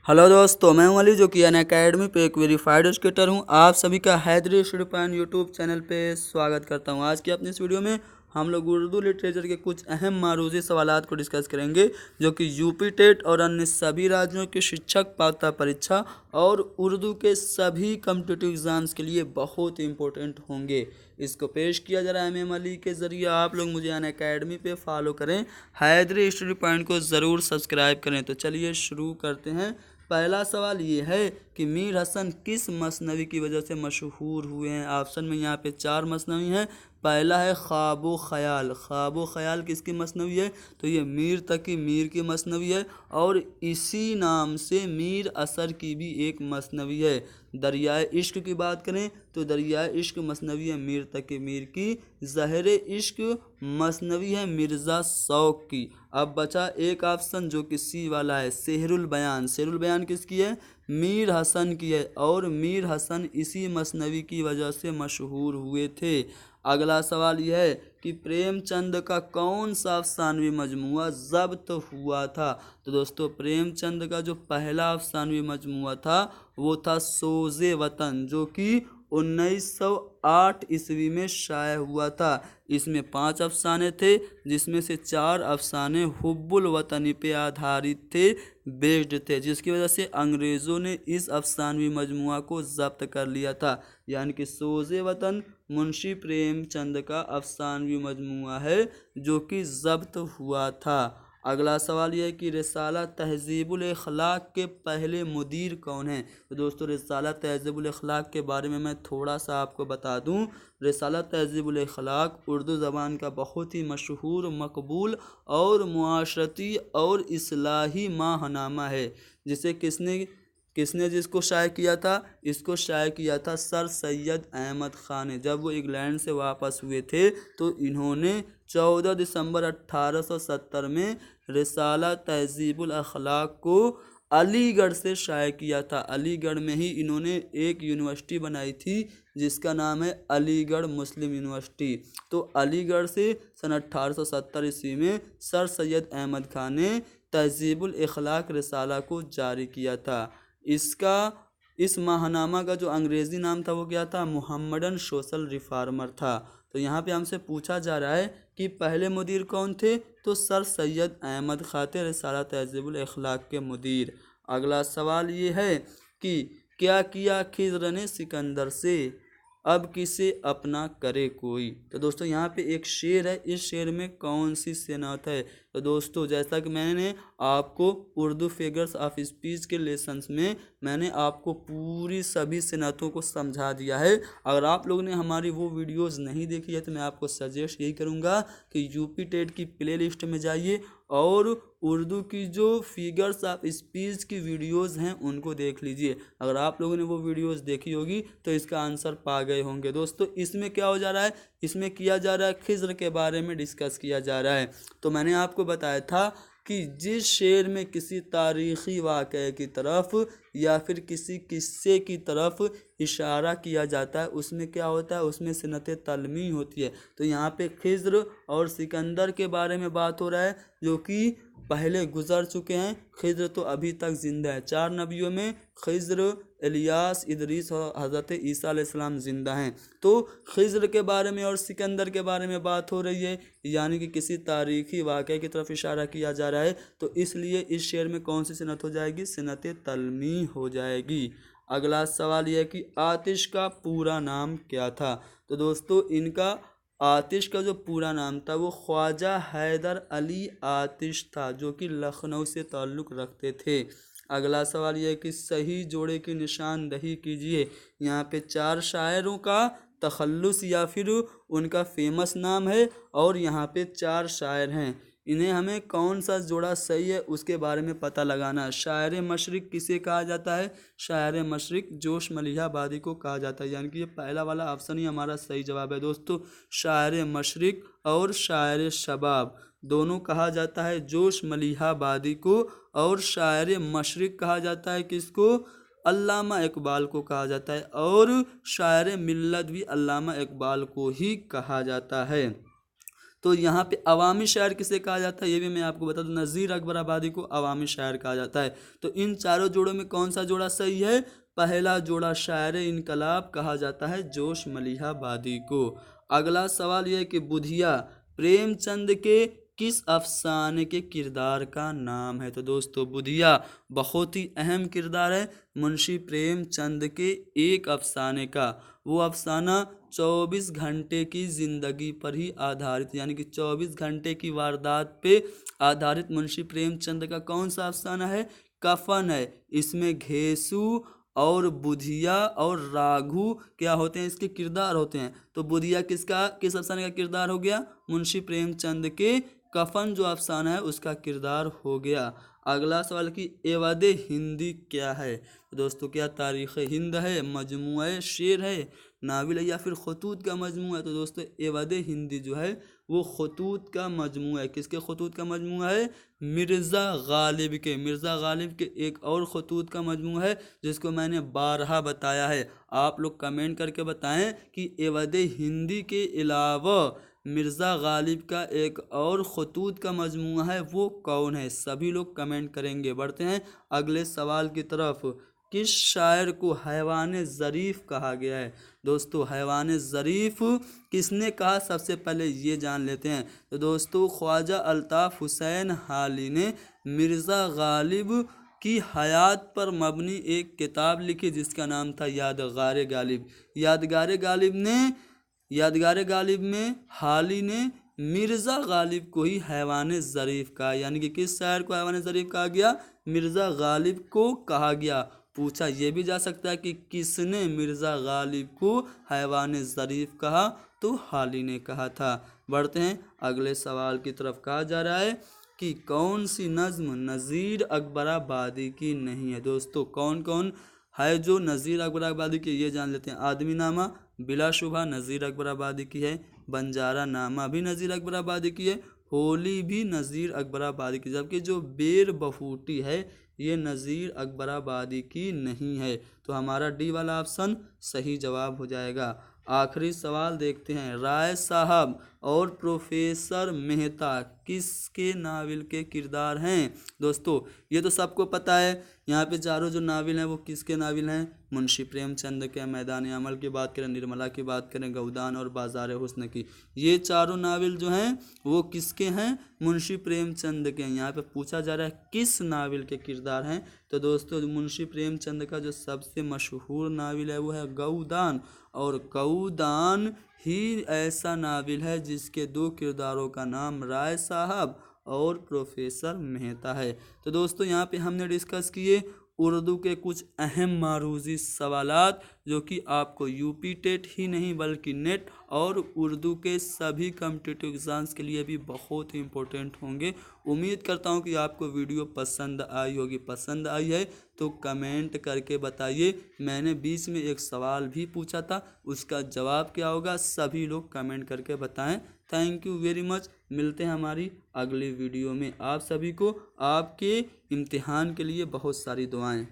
Hello दोस्तों, मैं हूं अली जो कि अनअकैडमी पे एक वेरीफाइड एजुकेटर हूं। आप सभी का हैदरी स्टूडेंट यूट्यूब चैनल पे स्वागत करता हूं। आज की अपनी इस वीडियो में हम लोग उर्दू लिटरेचर के कुछ अहम मारूजी सवालात को डिस्कस करेंगे जो कि यूपी टेट और अन्य सभी राज्यों के शिक्षक पात्रता परीक्षा और उर्दू के सभी कॉम्पिटिटिव एग्जाम्स के लिए बहुत ही इंपॉर्टेंट होंगे। इसको पेश किया जा रहा है एम अली के ज़रिए। आप लोग मुझे अनअकैडमी पे फॉलो करें, हैदरी स्टडी पॉइंट को ज़रूर सब्सक्राइब करें। तो चलिए शुरू करते हैं। पहला सवाल ये है कि मीर हसन किस मसनवी की वजह से मशहूर हुए हैं। ऑप्शन में यहाँ पे 4 मसनवी हैं। पहला है ख्वाबो ख्याल। ख्वाबो ख्याल किसकी मसनवी है? तो ये मीर तकी मीर की मसनवी है। और इसी नाम से मीर असर की भी एक मसनवी है। दरियाए इश्क की बात करें तो दरियाए इश्क मसनवी है मीर तकी मीर की। ज़हरे इश्क मसनवी है मिर्ज़ा शौक की। अब बचा एक ऑप्शन जो कि सी वाला है, सेहरुल बयान। सेहरुल बयान किसकी है? मीर हसन की है। और मीर हसन इसी मसनवी की वजह से मशहूर हुए थे। अगला सवाल यह है कि प्रेमचंद का कौन सा अफसानवी मजमुआ ज़ब्त हुआ था। तो दोस्तों, प्रेमचंद का जो पहला अफसानवी मजमुआ था वो था सोज़े वतन, जो कि 1908 ईस्वी में शाये हुआ था। इसमें 5 अफसाने थे, जिसमें से 4 अफसाने हुब्बुल वतनी पे आधारित थे, बेस्ड थे, जिसकी वजह से अंग्रेज़ों ने इस अफसानवी मजमुआ को ज़ब्त कर लिया था। यानी कि सोज़े वतन मुंशी प्रेमचंद का अफसानवी मजमुआ है जो कि ज़ब्त हुआ था। अगला सवाल यह है कि रिसाला तहज़ीबुल अखलाक के पहले मुदीर कौन हैं। तो दोस्तों, रिसाला तहज़ीबुल अखलाक के बारे में मैं थोड़ा सा आपको बता दूं। रिसाला तहज़ीबुल अखलाक उर्दू ज़बान का बहुत ही मशहूर, मकबूल और मुआशरती और इस्लाही माहनामा है। जिसे किसने किसने जिसको शाये किया था? इसको शाये किया था सर सैयद अहमद ख़ान ने। जब वो इंग्लैंड से वापस हुए थे तो इन्होंने 14 दिसंबर 1870 में रिसाला तहज़ीबुल अखलाक को अलीगढ़ से शाये किया था। अलीगढ़ में ही इन्होंने एक यूनिवर्सिटी बनाई थी जिसका नाम है अलीगढ़ मुस्लिम यूनिवर्सिटी। तो अलीगढ़ से सन 1870 ईस्वी में सर सैयद अहमद ख़ान ने तहज़ीबुल अखलाक रिसाला को जारी किया था। इस माहनामा का जो अंग्रेज़ी नाम था वो क्या था? मुहम्मदन सोशल रिफार्मर था। तो यहाँ पे हमसे पूछा जा रहा है कि पहले मुदीर कौन थे? तो सर सैयद अहमद ख़ान थे रिसाला तहज़ीबुल अखलाक के मुदीर। अगला सवाल ये है कि क्या किया खिज़्र ने सिकंदर से, अब किसे अपना करे कोई। तो दोस्तों, यहाँ पे एक शेर है, इस शेर में कौन सी सेनात है? तो दोस्तों, जैसा कि मैंने आपको उर्दू फिगर्स ऑफ स्पीच के लेसन्स में मैंने आपको पूरी सभी सेनातों को समझा दिया है। अगर आप लोगों ने हमारी वो वीडियोस नहीं देखी है तो मैं आपको सजेस्ट यही करूँगा कि यूपी टेट की प्ले लिस्ट में जाइए और उर्दू की जो फिगर्स ऑफ स्पीच की वीडियोस हैं उनको देख लीजिए। अगर आप लोगों ने वो वीडियोस देखी होगी तो इसका आंसर पा गए होंगे। दोस्तों, इसमें क्या हो जा रहा है? इसमें किया जा रहा है खिज़्र के बारे में डिस्कस किया जा रहा है। तो मैंने आपको बताया था कि जिस शेर में किसी तारीख़ी वाक़े की तरफ या फिर किसी किस्से की तरफ इशारा किया जाता है उसमें क्या होता है? उसमें सिनत तलमी होती है। तो यहाँ पे खिज़्र और सिकंदर के बारे में बात हो रहा है जो कि पहले गुजर चुके हैं। खिज़्र तो अभी तक ज़िंदा है। 4 नबियों में खिज़्र, इलियास, इदरीस और हज़रत ईसा अलैहिस्सलाम ज़िंदा हैं। तो खिज़्र के बारे में और सिकंदर के बारे में बात हो रही है, यानी कि किसी तारीख़ी वाक़े की तरफ इशारा किया जा रहा है। तो इसलिए इस शेर में कौन सी सिनत हो जाएगी? सिनत तलमी हो जाएगी। अगला सवाल यह है कि आतिश का पूरा नाम क्या था। तो दोस्तों, इनका आतिश का जो पूरा नाम था वो ख्वाजा हैदर अली आतिश था, जो कि लखनऊ से ताल्लुक़ रखते थे। अगला सवाल यह है कि सही जोड़े की निशानदही कीजिए। यहाँ पे 4 शायरों का तखल्लुस या फिर उनका फेमस नाम है और यहाँ पे 4 शायर हैं। इन्हें हमें कौन सा जोड़ा सही है उसके बारे में पता लगाना है। शायर मशरिक़ किसे कहा जाता है? शायर मशरिक़ जोश मलिहाबादी को कहा जाता है। यानी कि ये पहला वाला ऑप्शन ही हमारा सही जवाब है। दोस्तों, शायर मशरिक़ और शायर शबाब दोनों कहा जाता है जोश मलिहाबादी को, और शायर मशरिक़ कहा जाता है किसको? अल्लामा इकबाल को कहा जाता है। और शायर मिल्लत भी अल्लामा इकबाल को ही कहा जाता है। तो यहाँ पे अवामी शायर किसे कहा जाता है ये भी मैं आपको बता दूं, नज़ीर अकबर आबादी को अवामी शायर कहा जाता है। तो इन चारों जोड़ों में कौन सा जोड़ा सही है? पहला जोड़ा शायर इनकलाब कहा जाता है जोश मलिहाबादी को। अगला सवाल यह है कि बुधिया प्रेमचंद के किस अफसाने के किरदार का नाम है? तो दोस्तों बुधिया बहुत ही अहम किरदार है मुंशी प्रेमचंद के एक अफसाने का। वो अफसाना 24 घंटे की जिंदगी पर ही आधारित, यानी कि 24 घंटे की वारदात पे आधारित मुंशी प्रेमचंद का कौन सा अफसाना है? कफन है। इसमें घेसू और बुधिया और राघु क्या होते हैं? इसके किरदार होते हैं। तो बुधिया किस अफसाने का किरदार हो गया? मुंशी प्रेमचंद के कफन जो अफसाना है उसका किरदार हो गया। अगला सवाल कि एवद हिंदी क्या है? तो दोस्तों क्या तारीख़ हिंद है, मजमूआ शेर है, नाविल है या फिर खतूत का मजमूआ है? तो दोस्तों एवद हिंदी जो है वो खतूत का मजमूआ है। किसके खतूत का मजमूआ है? मिर्ज़ा गालिब के। मिर्ज़ा गालिब के एक और खतूत का मजमूआ है जिसको मैंने बारहा बताया है। आप लोग कमेंट करके बताएं कि एवद हिंदी के अलावा मिर्ज़ा गालिब का एक और खतूत का मजमूआ है वो कौन है? सभी लोग कमेंट करेंगे। बढ़ते हैं अगले सवाल की तरफ। किस शायर को हैवान ज़रीफ़ कहा गया है? दोस्तों हैवान ज़रीफ़ किसने कहा सबसे पहले ये जान लेते हैं। तो दोस्तों ख्वाजा अल्ताफ़ हुसैन हाली ने मिर्ज़ा गालिब की हयात पर मबनी एक किताब लिखी जिसका नाम था यादगार गालिब। यादगार गालिब में हाली ने मिर्ज़ा गालिब को ही हैवान ज़रीफ़ कहा, यानी कि किस शायर को हैवान ज़रीफ़ कहा गया? मिर्ज़ा गालिब को कहा गया। पूछा यह भी जा सकता है कि किसने मिर्ज़ा गालिब को हैवान ज़रीफ़ कहा? तो हाली ने कहा था। बढ़ते हैं अगले सवाल की तरफ। कहा जा रहा है कि कौन सी नज़्म नज़ीर अकबराबादी की नहीं है? दोस्तों कौन कौन है जो नज़ीर अकबराबादी की ये जान लेते हैं। आदमी नामा बिलाशुबा नज़ीर अकबराबादी की है, बंजारा नामा भी नज़ीर अकबराबादी की है, होली भी नज़ीर अकबराबादी की, जबकि जो बेर बफूटी है ये नज़ीर अकबराबादी की नहीं है। तो हमारा डी वाला ऑप्शन सही जवाब हो जाएगा। आखिरी सवाल देखते हैं। राय साहब और प्रोफेसर मेहता किसके नावल के किरदार हैं? दोस्तों ये तो सबको पता है। यहाँ पे चारों जो नावल हैं वो किसके नावल हैं? मुंशी प्रेमचंद के। मैदान अमल की बात करें, निर्मला की बात करें, गौदान और बाजार हुस्न की, ये चारों नावल जो हैं वो किसके हैं? मुंशी प्रेमचंद के। यहाँ पे पूछा जा रहा है किस नावल के किरदार हैं? तो दोस्तों मुंशी प्रेमचंद का जो सबसे मशहूर नावल है वो है गौदान, और गौदान ही ऐसा नावल है जिसके दो किरदारों का नाम राय साहब और प्रोफेसर मेहता है। तो दोस्तों यहाँ पे हमने डिस्कस किए उर्दू के कुछ अहम मारूजी सवालात जो कि आपको यूपी टेट ही नहीं बल्कि नेट और उर्दू के सभी कॉम्पिटिटिव एग्जाम्स के लिए भी बहुत ही इम्पोर्टेंट होंगे। उम्मीद करता हूँ कि आपको वीडियो पसंद आई होगी। पसंद आई है तो कमेंट करके बताइए। मैंने बीच में एक सवाल भी पूछा था, उसका जवाब क्या होगा सभी लोग कमेंट करके बताएं। Thank you very much. मिलते हैं हमारी अगली वीडियो में। आप सभी को आपके इम्तिहान के लिए बहुत सारी दुआएं।